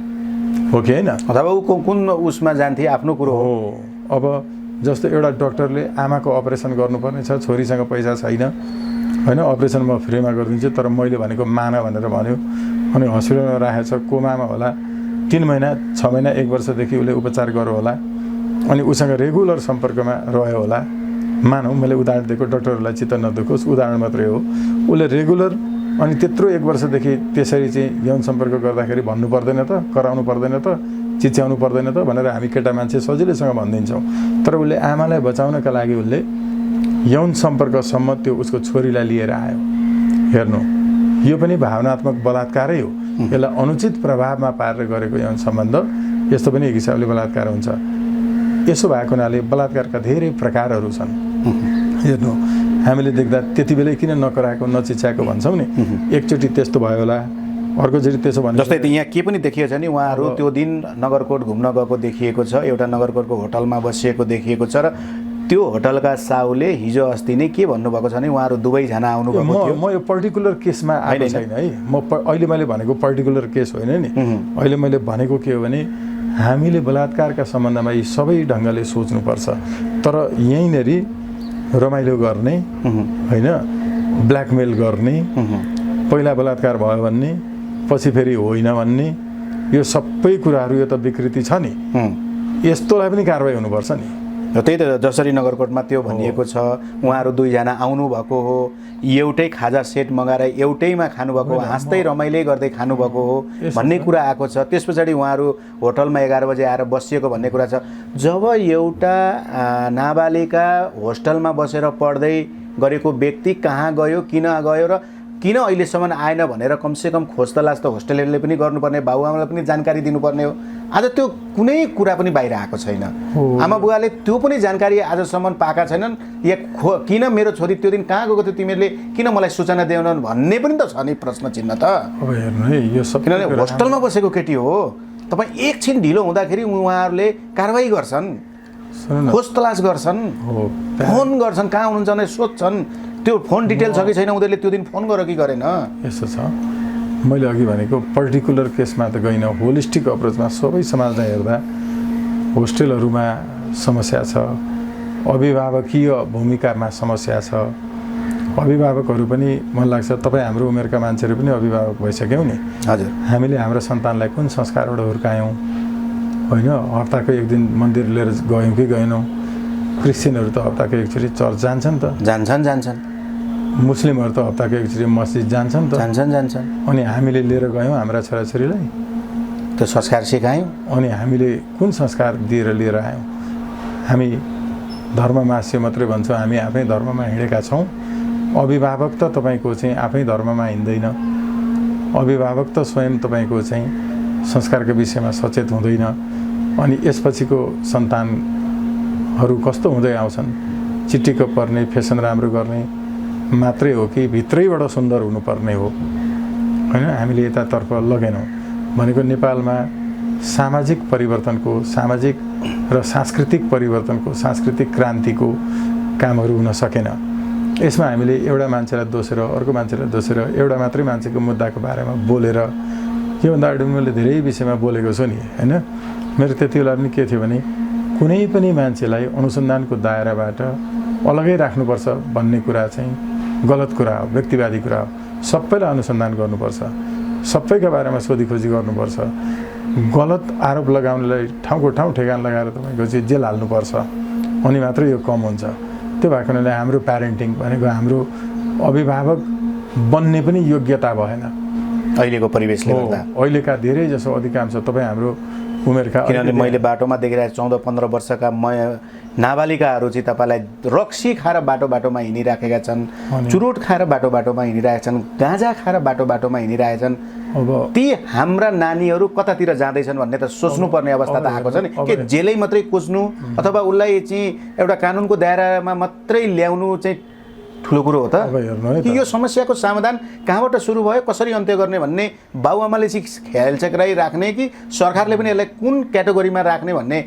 हो कि होइन? अथवा ऊ कुन उसमा जान्थे आफ्नो कुरो हो। अब जस्तो एउटा डक्टरले आमाको अपरेसन गर्नुपर्ने छ, छोरीसँग पैसा छैन होइन, अपरेसन म फ्रीमा गरिदिन्छु तर मैले भनेको माना भनेर भन्यो अनि हस्पिटलमा राखेको छ, कोमामा होला, 3 महिना 6 महिना 1 वर्षदेखि उसले उपचार गर्यो होला अनि उसँग रेगुलर सम्पर्कमा रह्यो होला। मानौँ मैले उदाहरण दिएको, डक्टरहरूलाई चित्त नदुखोस्, उदाहरण मात्रै हो। उसले रेगुलर अनि त्यत्रो 1 वर्षदेखि त्यसरी चाहिँ यौन सम्पर्क गर्दाखेरि भन्नु पर्दैन त, कराउनु पर्दैन त, चिच्याउनु पर्दैन त भनेर हामी केटा मान्छे सजिलैसँग भनिदिन्छौँ। तर उसले आमालाई बचाउनका लागि उसले यौन सम्पर्कसम्म त्यो उसको छोरीलाई लिएर आयो। हेर्नु यो पनि भावनात्मक बलात्कारै हो। यसलाई अनुचित प्रभावमा पारेर गरेको यौन सम्बन्ध यस्तो पनि एक हिसाबले बलात्कार हुन्छ। यसो भएको हुनाले बलात्कारका धेरै प्रकारहरू छन्। हेर्नु हामीले देख्दा त्यति बेलै किन नकराएको नचिच्याएको भन्छौँ नि, एकचोटि त्यस्तो भयो होला, अर्कोचोटि त्यसो भने जस्तै यहाँ के पनि देखिएको छ नि, उहाँहरू त्यो दिन नगरकोट घुम्न गएको देखिएको छ, एउटा नगरकोटको होटलमा बसिएको देखिएको छ र त्यो होटलका साहुले हिजो अस्ति नै के भन्नुभएको छ भने उहाँहरू दुवैजना आउनुभएको थियो। म यो पर्टिकुलर केसमा आएको छैन है, अहिले मैले भनेको पर्टिकुलर केस होइन नि, अहिले मैले भनेको के हो भने हामीले बलात्कारका सम्बन्धमा यी सबै ढङ्गले सोच्नुपर्छ। तर यहीँनेरि रमाइलो गर्ने होइन, ब्ल्याकमेल गर्ने, पहिला बलात्कार भयो भन्ने पछि फेरि होइन भन्ने, यो सबै कुराहरू यो त विकृति छ नि, यस्तोलाई पनि कारवाही हुनुपर्छ नि। त्यही त जसरी नगरकोटमा त्यो भनिएको छ, उहाँहरू दुईजना आउनुभएको हो, एउटै खाजा सेट मगाएर एउटैमा खानुभएको हो, हाँस्दै रमाइलै गर्दै खानुभएको हो भन्ने कुरा आएको छ। त्यस पछाडि उहाँहरू होटलमा 11 बजे आएर बसिएको भन्ने कुरा छ। जब एउटा नाबालिका होस्टलमा बसेर पढ्दै गरेको व्यक्ति कहाँ गयो, किन गयो र किन अहिलेसम्म आएन भनेर कमसेकम खोज तलास त होस्टेलरले पनि गर्नुपर्ने, बाबुआमालाई पनि जानकारी दिनुपर्ने हो। आज त्यो कुनै कुरा पनि बाहिर आएको छैन। आमा बुवाले त्यो पनि जानकारी आजसम्म पाएका छैनन्। या किन मेरो छोरी त्यो दिन कहाँ गएको थियो तिमीहरूले किन मलाई सूचना दिएनन् भन्ने पनि त छ नि प्रश्न चिन्ह त। अब हेर्नु है यो सब किनभने होस्टलमा बसेको केटी हो, तपाईँ एकछिन ढिलो हुँदाखेरि उहाँहरूले कारवाही गर्छन्, खोज तलास गर्छन्, फोन गर्छन्, कहाँ हुनुहुन्छ भने सोध्छन्, त्यो फोन डिटेल छ कि छैन उनीहरूले त्यो दिन फोन गर कि गरेन। यस्तो छ, मैले अघि भनेको पर्टिकुलर केसमा त गइन, होलिस्टिक अप्रोचमा सबै समाजलाई हेर्दा होस्टेलहरूमा समस्या छ, अभिभावकीय भूमिकामा समस्या छ। अभिभावकहरू पनि मलाई लाग्छ तपाईँ हाम्रो उमेरका मान्छेहरू पनि अभिभावक भइसक्यौँ नि। हजुर, हामीले हाम्रो सन्तानलाई कुन संस्कारबाट हुर्कायौँ होइन, हप्ताको 1 दिन मन्दिर लिएर गयौँ कि गएनौँ। क्रिस्चियनहरू त हप्ताको एकचोटि चर्च जान्छन् त, जान्छन्। मुस्लिमहरू त हप्ताको एकचोटि मस्जिद जान्छन् त, जान्छन्। अनि हामीले लिएर गयौँ हाम्रा छोराछोरीलाई, त्यो संस्कार सिकायौँ। अनि हामीले कुन संस्कार दिएर लिएर आयौँ? हामी धर्म मास्यो मात्रै भन्छौँ, हामी आफै धर्ममा हिँडेका छौँ। अभिभावक त तपाईँको चाहिँ आफै धर्ममा हिँड्दैन, अभिभावक त स्वयं तपाईँको चाहिँ संस्कारको विषयमा सचेत हुँदैन। अनि यसपछिको सन्तानहरू कस्तो हुँदै आउँछन्, चिट्टिक्क पर्ने, फेसन राम्रो गर्ने मात्रै हो कि भित्रैबाट सुन्दर हुनुपर्ने हो होइन? हामीले यतातर्फ लगेनौँ भनेको नेपालमा सामाजिक परिवर्तनको, सामाजिक र सांस्कृतिक परिवर्तनको, सांस्कृतिक क्रान्तिको कामहरू हुन सकेन। यसमा हामीले एउटा मान्छेलाई दोषेर, अर्को मान्छेलाई दोषेर, एउटा मात्रै मान्छेको मुद्दाको बारेमा बोलेर योभन्दा अगाडि मैले धेरै विषयमा बोलेको छु नि होइन। मेरो त्यति बेला पनि के थियो भने कुनै पनि मान्छेलाई अनुसन्धानको दायराबाट अलगै राख्नुपर्छ भन्ने कुरा चाहिँ गलत कुरा हो, व्यक्तिवादी कुरा हो। सबैलाई अनुसन्धान गर्नुपर्छ, सबैका बारेमा सोधीखोजी गर्नुपर्छ। गलत आरोप लगाउनेलाई ठाउँको ठाउँ ठेगान लगाएर तपाईँको चाहिँ जेल हाल्नुपर्छ, अनि मात्रै यो कम हुन्छ। त्यो भएको हुनाले हाम्रो प्यारेन्टिङ भनेको हाम्रो अभिभावक बन्ने पनि योग्यता भएन अहिलेको परिवेशले गर्दा। अहिलेका धेरै जसो अधिकांश तपाईँ हाम्रो उमेरका, किनभने मैले बाटोमा देखिरहेको 14-15 वर्षका नाबालिकाहरू चाहिँ तपाईँलाई रक्सी खाएर बाटोमा हिँडिराखेका छन्, चुरोट खाएर बाटोमा हिँडिरहेका छन्, गाँजा खाएर बाटोमा हिँडिरहेका छन्। अब ती हाम्रा नानीहरू कतातिर जाँदैछन् भन्ने त सोच्नुपर्ने अवस्था त आएको छ नि। के जेलै मात्रै कोच्नु अथवा उसलाई चाहिँ एउटा कानुनको दायरामा मात्रै ल्याउनु चाहिँ ठुलो कुरो हो त? कि यो समस्याको समाधान कहाँबाट सुरु भयो, कसरी अन्त्य गर्ने भन्ने बाबुआमाले चाहिँ ख्याल चक्राइ राख्ने कि सरकारले पनि यसलाई कुन क्याटेगोरीमा राख्ने भन्ने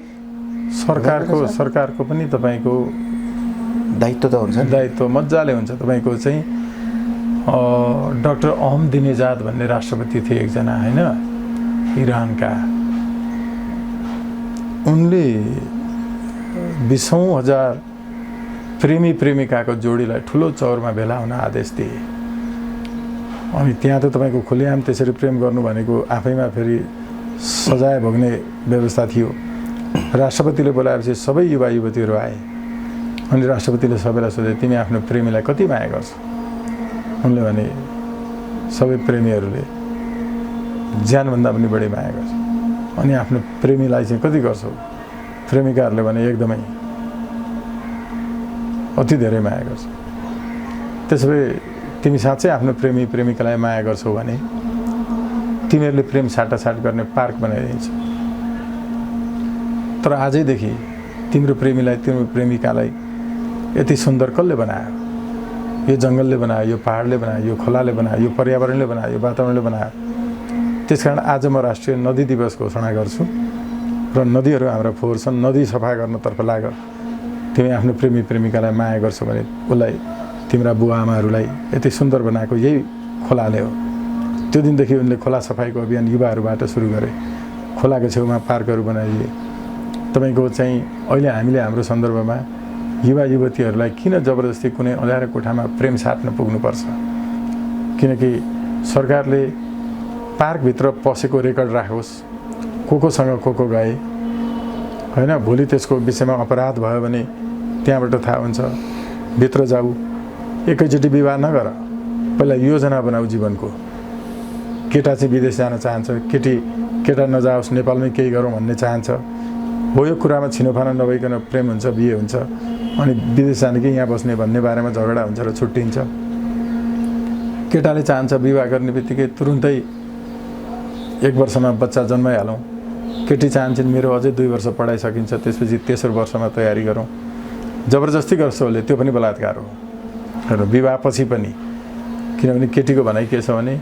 सरकारको पनि तपाईँको दायित्व त हुन्छ। दायित्व मजाले हुन्छ। तपाईँको चाहिँ डाक्टर अहमदिनेजाद भन्ने राष्ट्रपति थिए एकजना होइन, इरानका। उनले 20,000 प्रेमी प्रेमिकाको जोडीलाई ठुलो चौरमा भेला हुन आदेश दिए। अनि त्यहाँ त तपाईँको खुलेआम त्यसरी प्रेम गर्नु भनेको आफैमा फेरि सजाय भोग्ने व्यवस्था थियो। राष्ट्रपतिले बोलाएपछि सबै युवा युवतीहरू आए। अनि राष्ट्रपतिले सबैलाई सोधे, तिमी आफ्नो प्रेमीलाई कति माया गर्छौ? उनले भने सबै प्रेमीहरूले ज्यानभन्दा पनि बढी माया गर्छ। अनि आफ्नो प्रेमीलाई चाहिँ कति गर्छौ? प्रेमिकाहरूले भने एकदमै, अति धेरै माया गर्छ। त्यसो भए तिमी साँच्चै आफ्नो प्रेमी प्रेमिकालाई माया गर्छौ भने तिमीहरूले प्रेम साटासाट गर्ने पार्क बनाइदिन्छ। तर आजैदेखि तिम्रो प्रेमीलाई, तिम्रो प्रेमिकालाई यति सुन्दर कसले बनायो? यो जङ्गलले बनायो, यो पहाडले बनायो, यो खोलाले बनायो, यो पर्यावरणले बनायो, यो वातावरणले बनायो। त्यसकारण आज म राष्ट्रिय नदी दिवस घोषणा गर्छु र नदीहरू हाम्रा फोहोर छन्, नदी सफा गर्नतर्फ लाग। तिमी आफ्नो प्रेमी प्रेमिकालाई माया गर्छौ भने उसलाई, तिम्रा बुवा आमाहरूलाई यति सुन्दर बनाएको यही खोलाले हो। त्यो दिनदेखि उनले खोला सफाइको अभियान युवाहरूबाट सुरु गरे। खोलाको छेउमा पार्कहरू बनाइदिए। तपाईँको चाहिँ अहिले हामीले हाम्रो सन्दर्भमा युवा युवतीहरूलाई किन जबरजस्ती कुनै अँध्यारो कोठामा प्रेम साट्न पुग्नुपर्छ? किनकि सरकारले पार्कभित्र पसेको रेकर्ड राखोस्, कोसँग को गए होइन। भोलि त्यसको विषयमा अपराध भयो भने त्यहाँबाट थाहा हुन्छ। भित्र जाऊ, एकैचोटि विवाह नगर, पहिला योजना बनाऊ जीवनको। केटा चाहिँ विदेश जान चाहन्छ, केटा नजाओस्, नेपालमै केही गरौँ भन्ने चाहन्छ। हो यो कुरामा छिनोफानो नभइकन प्रेम हुन्छ, बिहे हुन्छ, अनि विदेश जाने कि यहाँ बस्ने भन्ने बारेमा झगडा हुन्छ र छुट्टिन्छ। केटाले चाहन्छ विवाह गर्ने बित्तिकै तुरुन्तै 1 वर्षमा बच्चा जन्माइहालौँ। केटी चाहन्छन् मेरो अझै 2 वर्ष पढाइ सकिन्छ, त्यसपछि तेस्रो वर्षमा तयारी गरौँ। जबरजस्ती गर्छ उसले, त्यो पनि बलात्कार हो। र विवाहपछि पनि, किनभने केटीको भनाइ के छ भने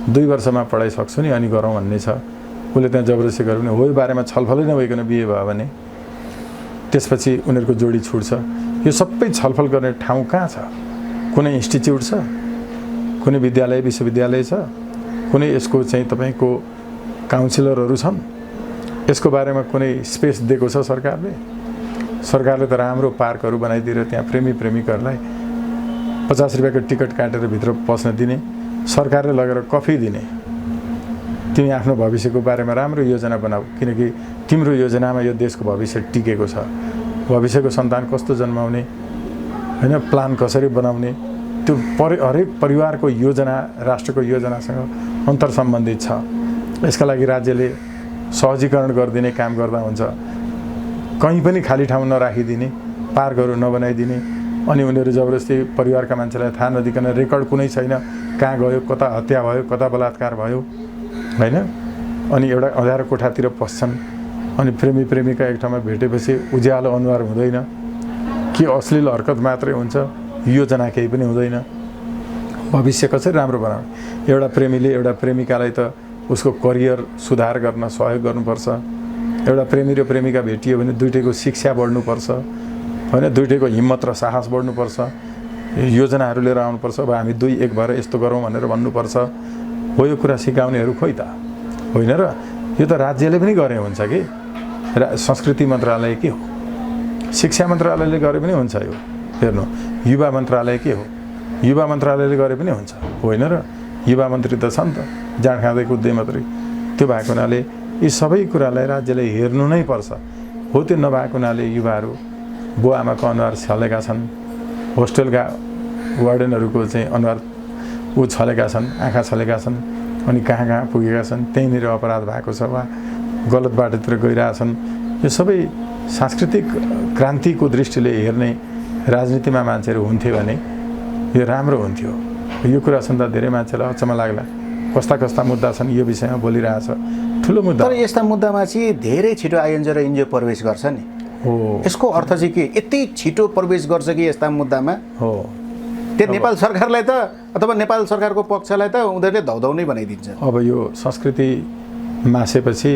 2 वर्षमा पढाइ सक्छु नि अनि गरौँ भन्ने छ। उसले त्यहाँ जबरजस्ती गर्यो भने, हो यो बारेमा छलफलै नभइकन बिहे भयो भने त्यसपछि उनीहरूको जोडी छुट्छ। यो सबै छलफल गर्ने ठाउँ कहाँ छ? कुनै इन्स्टिच्युट छ? कुनै विद्यालय विश्वविद्यालय छ? कुनै यसको चाहिँ तपाईँको काउन्सिलरहरू छन्? यसको बारेमा कुनै स्पेस दिएको छ सरकारले? सरकारले त राम्रो पार्कहरू बनाइदिएर त्यहाँ प्रेमी प्रेमिकाहरूलाई 50 रुपियाँको टिकट काटेर भित्र पस्न दिने, सरकारले लगेर कफी दिने। तिमी आफ्नो भविष्यको बारेमा राम्रो योजना बनाऊ, किनकि तिम्रो योजनामा यो देशको भविष्य टिकेको छ। भविष्यको सन्तान कस्तो जन्माउने होइन, प्लान कसरी बनाउने, त्यो हरेक परिवारको योजना राष्ट्रको योजनासँग अन्तर सम्बन्धित छ। यसका लागि राज्यले सहजीकरण गरिदिने काम गर्दा हुन्छ। कहीँ पनि खाली ठाउँ नराखिदिने, पार्कहरू नबनाइदिने, अनि उनीहरू जबरजस्ती परिवारका मान्छेलाई थाहा नदिकन रेकर्ड कुनै छैन, कहाँ गयो, कता हत्या भयो, कता बलात्कार भयो होइन। अनि एउटा अँध्यारो कोठातिर पस्छन्, अनि प्रेमी प्रेमिका एक ठाउँमा भेटेपछि उज्यालो अनुहार हुँदैन कि अश्लील हरकत मात्रै हुन्छ, योजना केही पनि हुँदैन। भविष्य कसरी राम्रो बनाउने? एउटा प्रेमीले एउटा प्रेमिकालाई त उसको करियर सुधार गर्न सहयोग गर्नुपर्छ। एउटा प्रेमी र प्रेमिका भेटियो भने दुईटैको शिक्षा बढ्नुपर्छ होइन, दुईटैको हिम्मत र साहस बढ्नुपर्छ। योजनाहरू लिएर आउनुपर्छ। अब हामी 2 एक भएर यस्तो गरौँ भनेर भन्नुपर्छ। हो यो कुरा सिकाउनेहरू खोइ त? होइन र यो त राज्यले पनि गरे हुन्छ कि संस्कृति मन्त्रालय के हो, शिक्षा मन्त्रालयले गरे पनि हुन्छ, यो हेर्नु युवा मन्त्रालय के हो, युवा मन्त्रालयले गरे पनि हुन्छ, होइन र युवा मन्त्री त छ नि त, जाँड खाँदै कुद्दै मात्रै। त्यो भएको हुनाले यी सबै कुरालाई राज्यले हेर्नु नै पर्छ। हो त्यो नभएको हुनाले युवाहरू बुवा आमाको अनुहार छलेका छन्, होस्टेलका वार्डनहरूको चाहिँ अनुहार छलेका छन्, आँखा छलेका छन्, अनि कहाँ कहाँ पुगेका छन्, त्यहीँनिर अपराध भएको छ वा गलत बाटोतिर गइरहेछन्। यो सबै सांस्कृतिक क्रान्तिको दृष्टिले हेर्ने राजनीतिमा मान्छेहरू हुन्थे भने यो राम्रो हुन्थ्यो। यो कुरा सुन्दा धेरै मान्छेलाई अचम्म लाग्ला, कस्ता कस्ता मुद्दा छन् यो विषयमा बोलिरहेछ, ठुलो मुद्दा। तर यस्ता मुद्दामा चाहिँ धेरै छिटो आइएनजिओ र एनजिओ प्रवेश गर्छ नि, हो यसको अर्थ चाहिँ के, यति छिटो प्रवेश गर्छ कि यस्ता मुद्दामा? हो त्यो नेपाल सरकारलाई त अथवा नेपाल सरकारको पक्षलाई त उनीहरूले धौधौ नै बनाइदिन्छ। अब यो संस्कृति मासेपछि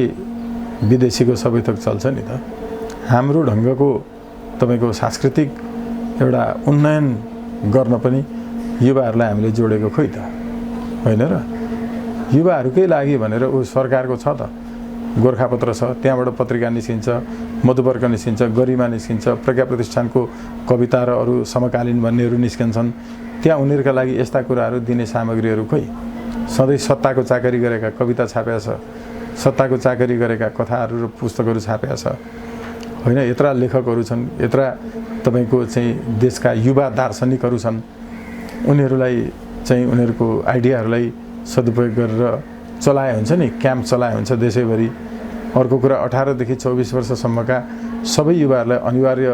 विदेशीको सबै थोक चल्छ नि त। हाम्रो ढङ्गको तपाईँको सांस्कृतिक एउटा उन्नयन गर्न पनि युवाहरूलाई हामीले जोडेको खोइ त, होइन र? युवाहरूकै लागि भनेर सरकारको छ त, गोर्खापत्र छ, त्यहाँबाट पत्रिका निस्किन्छ, मधुपर्क निस्किन्छ, गरिमा निस्किन्छ, प्रज्ञा प्रतिष्ठानको कविता र अरू समकालीन भन्नेहरू निस्कन्छन्। त्यहाँ उनीहरूका लागि यस्ता कुराहरू दिने सामग्रीहरू खोइ। सधैँ सत्ताको चाकरी गरेका कविता छापेका छ, सत्ताको चाकरी गरेका कथाहरू र पुस्तकहरू छापेका छ, होइन? यत्रा लेखकहरू छन्, यत्रा तपाईँको चाहिँ देशका युवा दार्शनिकहरू छन्, उनीहरूलाई चाहिँ उनीहरूको आइडियाहरूलाई सदुपयोग गरेर चलाए हुन्छ नि, क्याम्प चलाए हुन्छ देशैभरि। अर्को कुरा 18 देखि 24 वर्षसम्मका सबै युवाहरूलाई अनिवार्य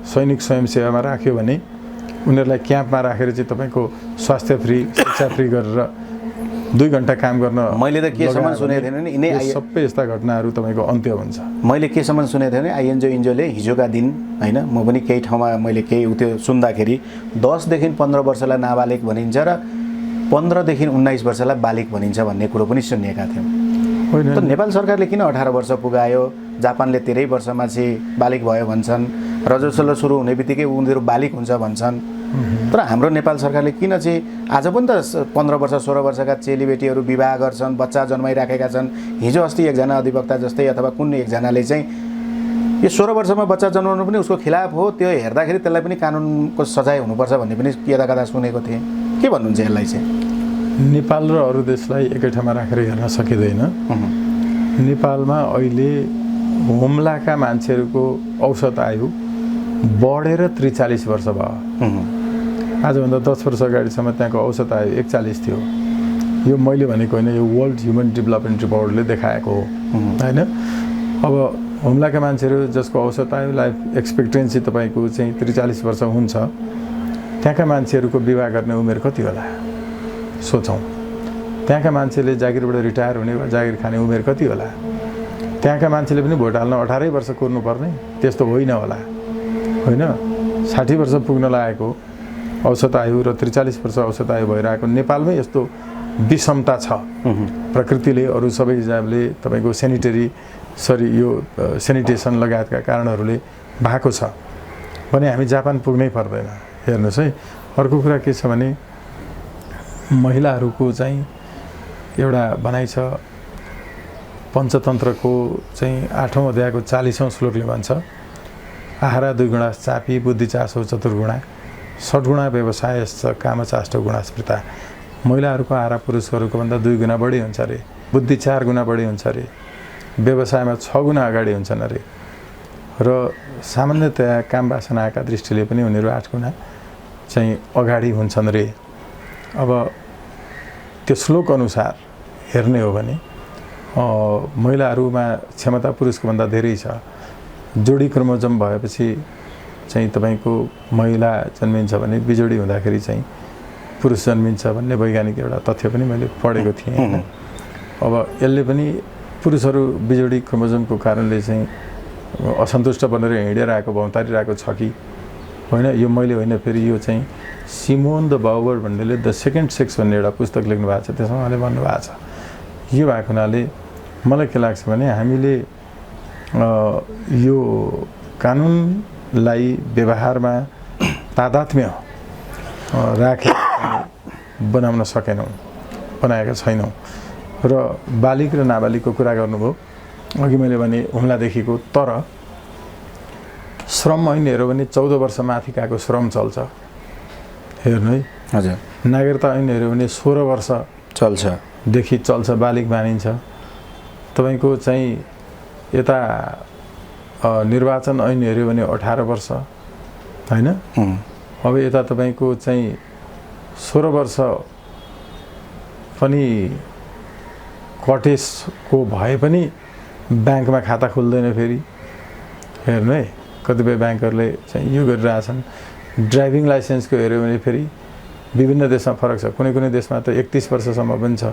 सैनिक स्वयंसेवामा राख्यो भने उनीहरूलाई क्याम्पमा राखेर चाहिँ तपाईँको स्वास्थ्य फ्री, शिक्षा फ्री गरेर 2 घन्टा काम गर्न मैले त केसम्म सुनेको थिएन नि, यिनै सबै यस्ता घटनाहरू तपाईँको अन्त्य हुन्छ। मैले केसम्म सुनेको थिएँ भने आइएनजिओ एनजिओले हिजोका दिन, होइन, म पनि केही ठाउँमा मैले केही त्यो सुन्दाखेरि 10 देखि 15 वर्षलाई नाबालिग भनिन्छ र 15 देखि 19 वर्षलाई बालिग भनिन्छ भन्ने कुरो पनि सुनिएका थियौँ। होइन, त नेपाल सरकारले किन 18 वर्ष पुगायो? जापानले 13 वर्षमा चाहिँ बालिग भयो भन्छन्, रजस्वला सुरु हुने बित्तिकै उनीहरू बालिग हुन्छ भन्छन्। तर हाम्रो नेपाल सरकारले किन चाहिँ आज पनि त 15 वर्ष 16 वर्षका चेलीबेटीहरू विवाह गर्छन्, बच्चा जन्माइराखेका छन्। हिजो अस्ति एकजना अधिवक्ता जस्तै अथवा कुनै एकजनाले चाहिँ यो 16 वर्षमा बच्चा जन्माउनु पनि उसको खिलाफ हो, त्यो हेर्दाखेरि त्यसलाई पनि कानुनको सजाय हुनुपर्छ भन्ने पनि यता कता सुनेको थिएँ। के भन्नुहुन्छ यसलाई चाहिँ? नेपाल र अरू देशलाई एकै ठाउँमा राखेर हेर्न सकिँदैन। नेपालमा अहिले हुम्लाका मान्छेहरूको औसत आयु बढेर 43 वर्ष भयो। आजभन्दा 10 वर्ष अगाडिसम्म त्यहाँको औसत आयु 41 थियो। यो मैले भनेको होइन, यो वर्ल्ड ह्युमन डेभलपमेन्ट रिपोर्टले देखाएको हो, होइन? अब हुम्लाका मान्छेहरू जसको औसत आयु लाइफ एक्सपेक्टेन्सी तपाईँको चाहिँ 43 वर्ष हुन्छ, त्यहाँका मान्छेहरूको विवाह गर्ने उमेर कति होला सोचौँ। त्यहाँका मान्छेले जागिरबाट रिटायर हुने वा जागिर खाने उमेर कति होला? त्यहाँका मान्छेले पनि भोट हाल्न 18 वर्ष कुर्नुपर्ने? त्यस्तो होइन होला, होइन? 60 वर्ष पुग्न लागेको औसत आयु र 43 वर्ष औसत आयु भइरहेको नेपालमै यस्तो विषमता छ। प्रकृतिले अरू सबै हिसाबले तपाईँको यो सेनिटेसन लगायतका कारणहरूले भएको छ भने हामी जापान पुग्नै पर्दैन। हेर्नुहोस् है, अर्को कुरा के छ भने महिलाहरूको चाहिँ एउटा भनाइ छ, पञ्चतन्त्रको चाहिँ 8औं अध्यायको 40औं श्लोकले भन्छ, आहारा 2 गुणा चापी बुद्धि चासो चतुर्गुणा षड्गुणा व्यवसाय कामचाष्ट गुणा स्मृता। महिलाहरूको आहारा पुरुषहरूको भन्दा 2 गुणा बढी हुन्छ अरे, बुद्धि 4 गुणा बढी हुन्छ अरे, व्यवसायमा 6 गुणा अगाडि हुन्छन् अरे, र सामान्यतया काम वासनाका दृष्टिले पनि उनीहरू 8 गुणा चाहिँ अगाडि हुन्छन् रे। अब त्यो श्लोक अनुसार हेर्ने हो भने महिलाहरूमा क्षमता पुरुषको भन्दा धेरै छ। जोडी क्रोमोजोम भएपछि चाहिँ तपाईँको महिला जन्मिन्छ भने बिजोडी हुँदाखेरि चाहिँ पुरुष जन्मिन्छ भन्ने वैज्ञानिक एउटा तथ्य पनि मैले पढेको थिएँ। अब यसले पनि पुरुषहरू बिजोडी क्रोमोजोमको कारणले चाहिँ असन्तुष्ट बनेर हिँडिरहेको भौतारिरहेको छ कि होइन, यो मैले होइन, फेरि यो चाहिँ सिमोन द बाउबर भन्नेले द सेकेन्ड सेक्स भन्ने एउटा पुस्तक लेख्नु भएको छ, त्यसमा उहाँले भन्नुभएको छ। यो भएको हुनाले मलाई के लाग्छ भने हामीले यो कानुनलाई व्यवहारमा तादात्म्य राखेर बनाउन सकेनौँ, बनाएका छैनौँ र बालिग र नाबालिगको कुरा गर्नुभयो अघि मैले भने हुम्लादेखिको तर श्रम ऐन हेऱ्यो भने 14 वर्ष माथिकाको श्रम चल्छ हेर्नु है हजुर नागरिकता ऐन हेऱ्यो भने 16 वर्षदेखि चल्छ बालिग मानिन्छ तपाईँको चाहिँ यता निर्वाचन ऐन हेऱ्यो भने 18 वर्ष होइन अब यता तपाईँको चाहिँ 16 वर्ष पनि कटेजको भए पनि ब्याङ्कमा खाता खुल्दैन फेरि हेर्नु है कतिपय ब्याङ्कहरूले चाहिँ यो गरिरहेछन् ड्राइभिङ लाइसेन्सको हेऱ्यो भने फेरि विभिन्न देशमा फरक छ कुनै कुनै देशमा त 31 वर्षसम्म पनि छ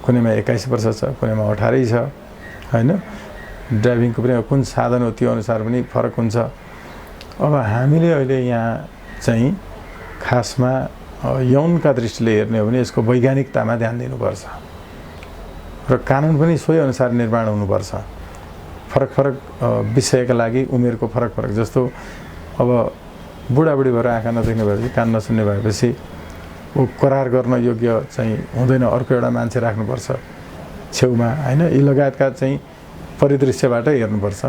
कुनैमा 21 वर्ष छ कुनैमा 18 छ होइन ड्राइभिङको पनि कुन साधन हो त्यो अनुसार पनि फरक हुन्छ अब हामीले अहिले यहाँ चाहिँ खासमा यौनका दृष्टिले हेर्ने हो भने यसको वैज्ञानिकतामा ध्यान दिनुपर्छ र कानुन पनि सोही अनुसार निर्माण हुनुपर्छ फरक फरक विषयका लागि उमेरको फरक फरक जस्तो अब बुढाबुढी भएर आँखा नदेख्ने भएपछि कान नसुन्ने भएपछि ऊ करार गर्न योग्य चाहिँ हुँदैन अर्को एउटा मान्छे राख्नुपर्छ छेउमा होइन यी लगायतका चाहिँ परिदृश्यबाट हेर्नुपर्छ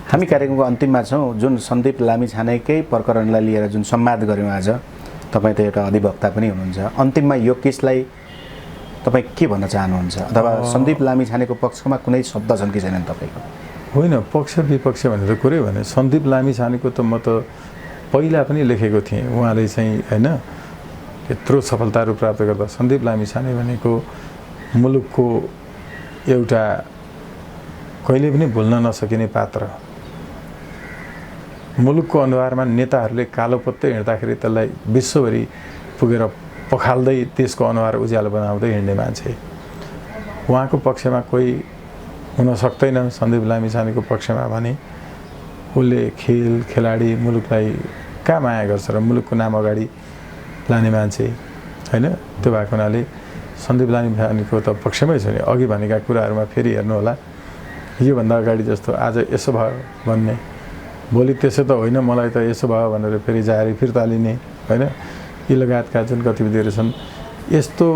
हामी कार्यक्रमको अन्तिममा छौँ जुन सन्दीप लामिछानेकै प्रकरणलाई लिएर जुन संवाद गऱ्यौँ आज तपाईँ त एउटा अधिवक्ता पनि हुनुहुन्छ अन्तिममा यो केसलाई तपाईँ के भन्न चाहनुहुन्छ अथवा सन्दीप लामिछानेको पक्षमा कुनै शब्द छन् कि छैनन् तपाईँको होइन पक्ष विपक्ष भनेर कुरै भने सन्दीप लामिछानेको त म त पहिला पनि लेखेको थिएँ उहाँले चाहिँ होइन यत्रो सफलताहरू प्राप्त गर्दा सन्दीप लामिछाने भनेको मुलुकको एउटा कहिले पनि भुल्न नसकिने पात्र मुलुकको अनुहारमा नेताहरूले कालो पत्ते हिँड्दाखेरि त्यसलाई विश्वभरि पुगेर पखाल्दै त्यसको अनुहार उज्यालो बनाउँदै हिँड्ने मान्छे उहाँको पक्षमा कोही हुन सक्दैन सन्दीप लामिछानेको पक्षमा भने उसले खेलाडी मुलुकलाई कहाँ माया गर्छ र मुलुकको नाम अगाडि लाने मान्छे होइन त्यो भएको हुनाले सन्दीप लामिछानेको त पक्षमै छ नि अघि भनेका कुराहरूमा फेरि हेर्नु होला योभन्दा अगाडि जस्तो आज यसो भयो भन्ने भोलि त्यसो त होइन मलाई त यसो भयो भनेर फेरि जारी फिर्ता लिने होइन यी लगायतका जुन गतिविधिहरू छन् यस्तो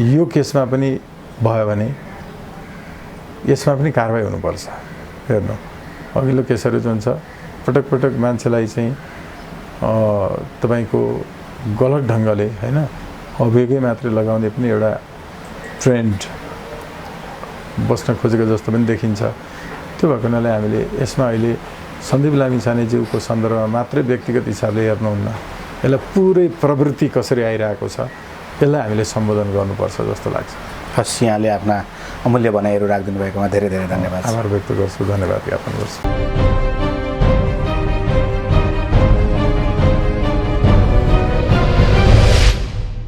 यो केसमा पनि भयो भने यसमा पनि कारबाही हुनुपर्छ हेर्नु अघिल्लो केसहरू जुन छ पटक पटक मान्छेलाई चाहिँ तपाईँको गलत ढङ्गले होइन अभियोगै मात्रै लगाउने पनि एउटा ट्रेन्ड बस्न खोजेको जस्तो पनि देखिन्छ त्यो भएको हुनाले हामीले यसमा अहिले सन्दीप लामिछानेज्यूको सन्दर्भमा मात्रै व्यक्तिगत हिसाबले हेर्नुहुन्न यसलाई पुरै प्रवृत्ति कसरी आइरहेको छ यसलाई हामीले सम्बोधन गर्नुपर्छ जस्तो लाग्छ हस् यहाँले आफ्ना अमूल्य भनाइहरू राखिदिनु भएकोमा धेरै धेरै धन्यवाद आभार व्यक्त गर्छु धन्यवाद ज्ञापन गर्छु